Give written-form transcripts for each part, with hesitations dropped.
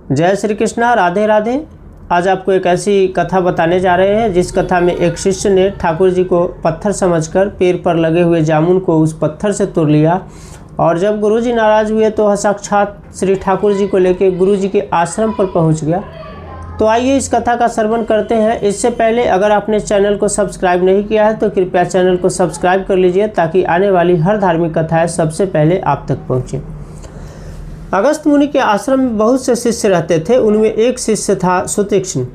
जय श्री कृष्णा, राधे राधे। आज आपको एक ऐसी कथा बताने जा रहे हैं जिस कथा में एक शिष्य ने ठाकुर जी को पत्थर समझकर पेड़ पर लगे हुए जामुन को उस पत्थर से तोड़ लिया और जब गुरु जी नाराज़ हुए तो वह साक्षात श्री ठाकुर जी को लेकर गुरु जी के आश्रम पर पहुंच गया। तो आइए इस कथा का श्रवण करते हैं। इससे पहले अगर आपने चैनल को सब्सक्राइब नहीं किया है तो कृपया चैनल को सब्सक्राइब कर लीजिए ताकि आने वाली हर धार्मिक कथाएँ सबसे पहले आप तक पहुँचे। अगस्त मुनि के आश्रम में बहुत से शिष्य रहते थे। उनमें एक शिष्य था सुतीक्ष्ण।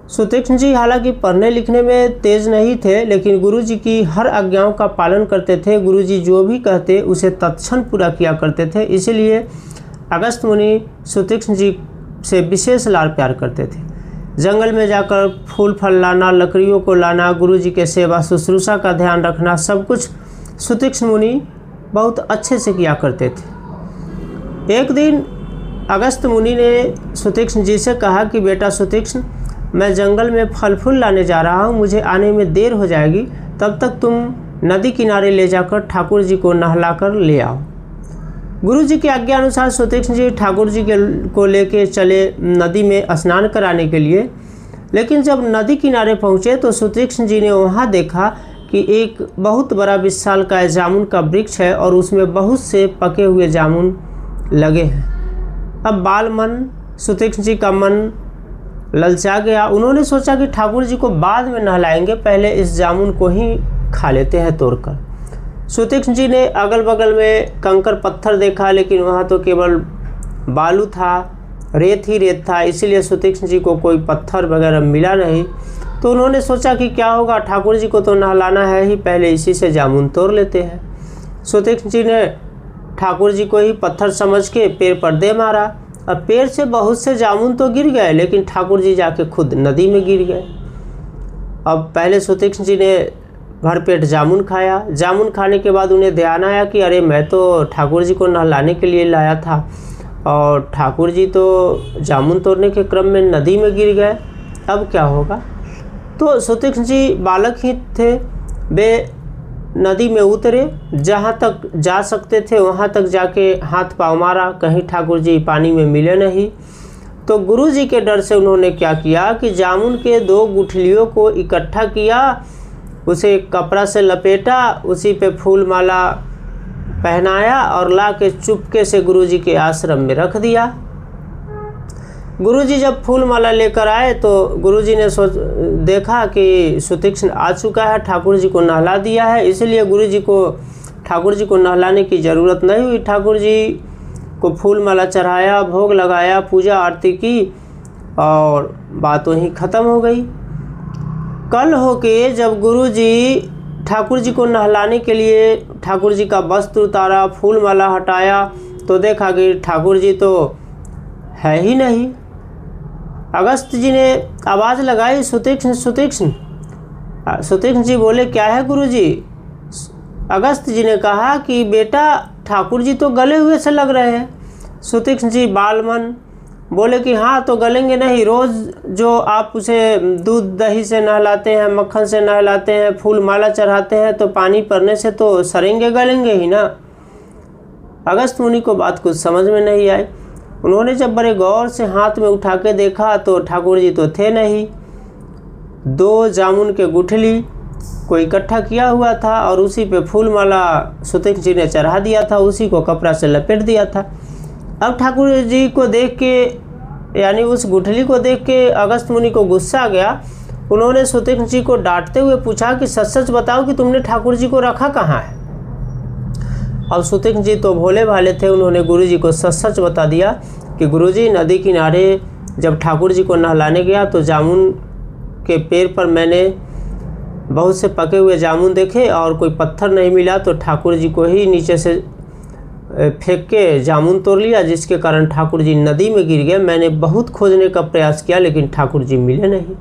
सुतीक्ष्ण जी हालांकि पढ़ने लिखने में तेज नहीं थे, लेकिन गुरु जी की हर आज्ञाओं का पालन करते थे। गुरु जी जो भी कहते उसे तत्क्षण पूरा किया करते थे। इसीलिए अगस्त मुनि सुतीक्ष्ण जी से विशेष लाड़ प्यार करते थे। जंगल में जाकर फूल फल लाना, लकड़ियों को लाना, गुरु जी के सेवा शुश्रूषा का ध्यान रखना, सब कुछ सुतीक्ष्ण मुनि बहुत अच्छे से किया करते थे। एक दिन अगस्त मुनि ने सुतीक्ष्ण जी से कहा कि बेटा सुतीक्ष्ण, मैं जंगल में फल फूल लाने जा रहा हूँ, मुझे आने में देर हो जाएगी, तब तक तुम नदी किनारे ले जाकर ठाकुर जी को नहलाकर ले आओ। गुरु जी की आज्ञा अनुसार सुतीक्ष्ण जी ठाकुर जी को लेके चले नदी में स्नान कराने के लिए। लेकिन जब नदी किनारे पहुँचे तो सुतीक्ष्ण जी ने वहाँ देखा कि एक बहुत बड़ा विशालकाय जामुन का वृक्ष है और उसमें बहुत से पके हुए जामुन लगे हैं। अब बाल मन सुतीक्ष्ण जी का मन ललचा गया। उन्होंने सोचा कि ठाकुर जी को बाद में नहलाएंगे, पहले इस जामुन को ही खा लेते हैं तोड़कर। सुतीक्ष्ण जी ने अगल बगल में कंकर पत्थर देखा, लेकिन वहाँ तो केवल बालू था, रेत ही रेत था, इसीलिए सुतीक्ष्ण जी को कोई पत्थर वगैरह मिला नहीं। तो उन्होंने सोचा कि क्या होगा, ठाकुर जी को तो नहलाना है ही, पहले इसी से जामुन तोड़ लेते हैं। सुतीक्ष्ण जी ने ठाकुर जी को ही पत्थर समझ के पेड़ पर दे मारा और पेड़ से बहुत से जामुन तो गिर गए, लेकिन ठाकुर जी जाके खुद नदी में गिर गए। अब पहले सुतीक्ष्ण जी ने भरपेट जामुन खाया। जामुन खाने के बाद उन्हें ध्यान आया कि अरे मैं तो ठाकुर जी को नहलाने के लिए लाया था और ठाकुर जी तो जामुन तोड़ने के क्रम में नदी में गिर गए, अब क्या होगा। तो सुतीक्ष्ण जी बालक ही थे, वे नदी में उतरे, जहाँ तक जा सकते थे वहाँ तक जाके हाथ पाँव मारा, कहीं ठाकुर जी पानी में मिले नहीं। तो गुरु जी के डर से उन्होंने क्या किया कि जामुन के 2 गुठलियों को इकट्ठा किया, उसे कपड़ा से लपेटा, उसी पे फूल माला पहनाया और ला के चुपके से गुरु जी के आश्रम में रख दिया। गुरु जी जब फूल माला लेकर आए तो गुरु जी ने देखा कि सुतीक्ष्ण आ चुका है, ठाकुर जी को नहला दिया है, इसलिए गुरु जी को ठाकुर जी को नहलाने की ज़रूरत नहीं हुई। ठाकुर जी को फूल माला चढ़ाया, भोग लगाया, पूजा आरती की और बात वहीं ख़त्म हो गई। कल होके जब गुरु जी ठाकुर जी को नहलाने के लिए ठाकुर जी का वस्त्र उतारा, फूल माला हटाया तो देखा कि ठाकुर जी तो है ही नहीं। अगस्त जी ने आवाज़ लगाई, सुतीक्ष्ण सुतीक्ष्ण। सुतीक्ष्ण जी बोले क्या है गुरु जी। अगस्त जी ने कहा कि बेटा ठाकुर जी तो गले हुए से लग रहे हैं। सुतीक्ष्ण जी बालमन बोले कि हाँ तो गलेंगे नहीं, रोज़ जो आप उसे दूध दही से नहलाते हैं, मक्खन से नहलाते हैं, फूल माला चढ़ाते हैं, तो पानी पड़ने से तो सरेंगे गलेंगे ही ना। अगस्त मुनि को बात कुछ समझ में नहीं आई। उन्होंने जब बड़े गौर से हाथ में उठा के देखा तो ठाकुर जी तो थे नहीं। 2 जामुन के गुठली को इकट्ठा किया हुआ था और उसी पे फूल माला सुतीक्ष्ण जी ने चढ़ा दिया था, उसी को कपड़ा से लपेट दिया था। अब ठाकुर जी को देख के, यानी उस गुठली को देख के अगस्त मुनि को गुस्सा आ गया। उन्होंने सुतीक्ष्ण जी को डांटते हुए पूछा कि सच सच बताओ कि तुमने ठाकुर जी को रखा कहाँ है। अब सुतीक्ष्ण जी तो भोले भाले थे, उन्होंने गुरु जी को सच सच बता दिया कि गुरु जी नदी किनारे जब ठाकुर जी को नहलाने गया तो जामुन के पेड़ पर मैंने बहुत से पके हुए जामुन देखे और कोई पत्थर नहीं मिला, तो ठाकुर जी को ही नीचे से फेंक के जामुन तोड़ लिया, जिसके कारण ठाकुर जी नदी में गिर गए। मैंने बहुत खोजने का प्रयास किया लेकिन ठाकुर जी मिले नहीं।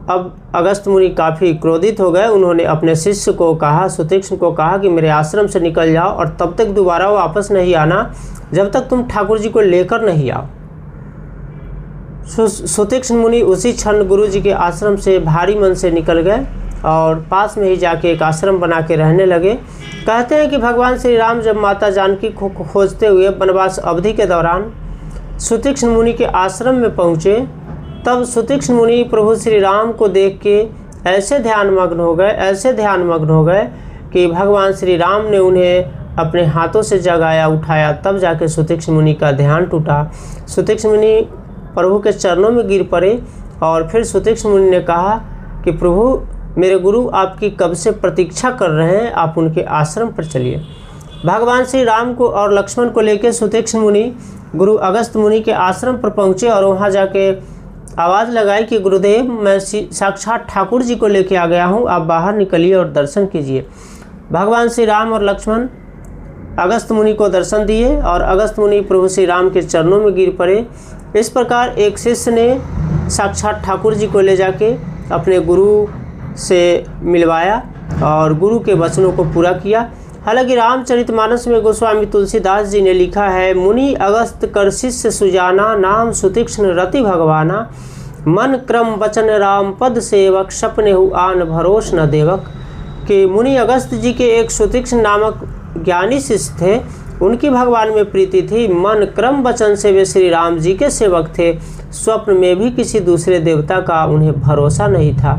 अब अगस्त मुनि काफ़ी क्रोधित हो गए। उन्होंने अपने शिष्य को कहा, सुतीक्ष्ण को कहा कि मेरे आश्रम से निकल जाओ और तब तक दोबारा वापस नहीं आना जब तक तुम ठाकुर जी को लेकर नहीं आओ। सुतीक्ष्ण मुनि उसी क्षण गुरु जी के आश्रम से भारी मन से निकल गए और पास में ही जाके एक आश्रम बना के रहने लगे। कहते हैं कि भगवान श्री राम जब माता जानकी को खोजते हुए वनवास अवधि के दौरान सुतीक्ष्ण मुनि के आश्रम में पहुँचे, तब सुतीक्ष्ण मुनि प्रभु श्री राम को देख के ऐसे ध्यानमग्न हो गए कि भगवान श्री राम ने उन्हें अपने हाथों से जगाया, उठाया। तब जाके सुतीक्ष्ण मुनि का ध्यान टूटा। सुतीक्ष्ण मुनि प्रभु के चरणों में गिर पड़े और फिर सुतीक्ष्ण मुनि ने कहा कि प्रभु, मेरे गुरु आपकी कब से प्रतीक्षा कर रहे हैं, आप उनके आश्रम पर चलिए। भगवान श्री राम को और लक्ष्मण को लेकर सुतीक्ष्ण मुनि गुरु अगस्त मुनि के आश्रम पर पहुँचे और वहाँ जाके आवाज़ लगाई कि गुरुदेव, मैं साक्षात ठाकुर जी को लेके आ गया हूँ, आप बाहर निकलिए और दर्शन कीजिए। भगवान श्री राम और लक्ष्मण अगस्त मुनि को दर्शन दिए और अगस्त मुनि प्रभु श्री राम के चरणों में गिर पड़े। इस प्रकार एक शिष्य ने साक्षात ठाकुर जी को ले जाके अपने गुरु से मिलवाया और गुरु के वचनों को पूरा किया। हालांकि रामचरितमानस में गोस्वामी तुलसीदास जी ने लिखा है, मुनि अगस्त कर शिष्य सुजाना, नाम सुतीक्ष्ण रति भगवाना, मन क्रम वचन राम पद सेवक, सपने हु आन भरोस न देवक। कि मुनि अगस्त जी के एक सुतीक्ष्ण नामक ज्ञानी शिष्य थे, उनकी भगवान में प्रीति थी, मन क्रम वचन से वे श्री राम जी के सेवक थे, स्वप्न में भी किसी दूसरे देवता का उन्हें भरोसा नहीं था।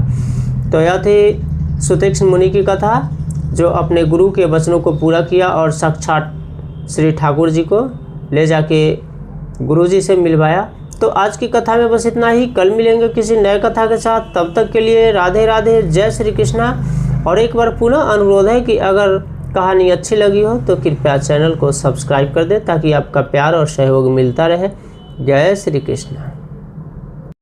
तो यह थी सुतीक्ष्ण मुनि की कथा, जो अपने गुरु के वचनों को पूरा किया और साक्षात श्री ठाकुर जी को ले जाके गुरु जी से मिलवाया। तो आज की कथा में बस इतना ही। कल मिलेंगे किसी नए कथा के साथ। तब तक के लिए राधे राधे, जय श्री कृष्णा। और एक बार पुनः अनुरोध है कि अगर कहानी अच्छी लगी हो तो कृपया चैनल को सब्सक्राइब कर दें, ताकि आपका प्यार और सहयोग मिलता रहे। जय श्री कृष्ण।